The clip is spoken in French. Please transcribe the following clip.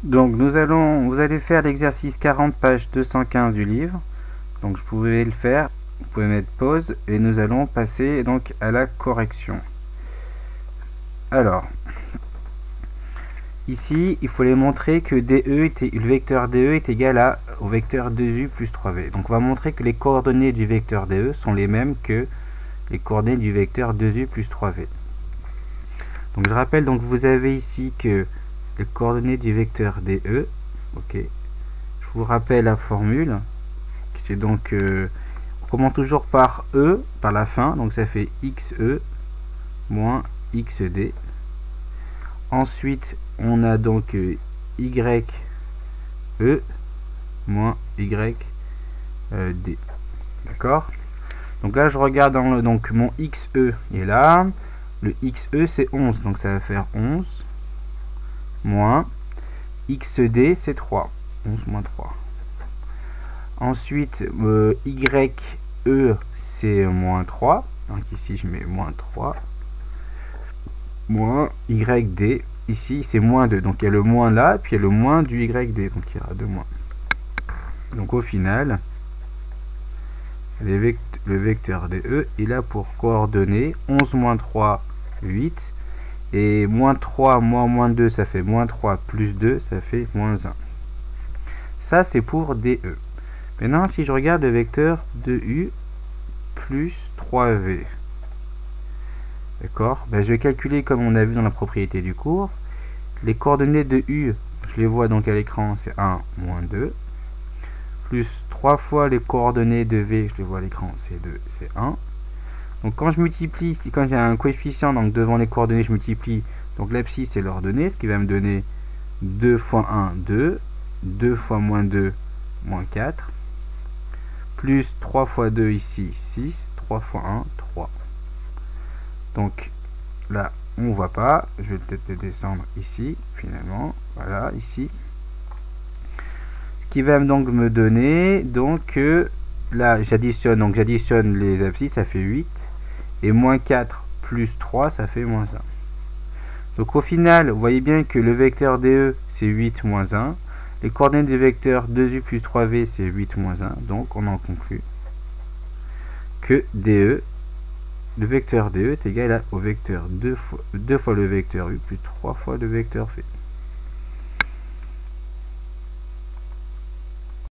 Donc vous allez faire l'exercice 40 page 215 du livre. Donc je pouvais le faire, vous pouvez mettre pause et nous allons passer donc à la correction. Alors ici il faut les montrer que le vecteur DE est égal au vecteur 2U plus 3V. Donc on va montrer que les coordonnées du vecteur DE sont les mêmes que les coordonnées du vecteur 2U plus 3V. Donc je rappelle, donc vous avez ici que les coordonnées du vecteur DE, ok, je vous rappelle la formule, c'est donc on commence toujours par E, par la fin, donc ça fait XE moins XD. Ensuite on a donc YE moins YD. D'accord? Donc là je regarde donc mon XE est là, le XE c'est 11, donc ça va faire 11 moins XD c'est 3, 11 moins 3. Ensuite YE c'est moins 3, donc ici je mets moins 3, moins YD, ici c'est moins 2, donc il y a le moins là, puis il y a le moins du YD, donc il y aura 2 moins. Donc au final, le vecteur DE il a pour coordonnées 11 moins 3, 8, et moins 3 moins 2 ça fait moins 3 plus 2 ça fait moins 1. Ça c'est pour DE. Maintenant si je regarde le vecteur 2U plus 3V, d'accord, ben, je vais calculer comme on a vu dans la propriété du cours. Les coordonnées de U, je les vois donc à l'écran, c'est 1 moins 2, plus 3 fois les coordonnées de V, je les vois à l'écran, c'est 2, c'est 1. Donc quand je multiplie, quand il y a un coefficient donc devant les coordonnées, je multiplie, donc l'abscisse c'est l'ordonnée, ce qui va me donner 2 fois 1, 2, 2 fois moins 2, moins 4, plus 3 fois 2 ici, 6, 3 fois 1, 3. Donc là, on ne voit pas, je vais peut-être le descendre ici, finalement, voilà, ici. Ce qui va donc me donner, donc là j'additionne les abscisses, ça fait 8, et moins 4 plus 3, ça fait moins 1. Donc au final, vous voyez bien que le vecteur DE, c'est 8 moins 1. Les coordonnées du vecteur 2U plus 3V, c'est 8 moins 1. Donc on en conclut que DE, le vecteur DE est égal au vecteur 2 fois le vecteur U plus 3 fois le vecteur V.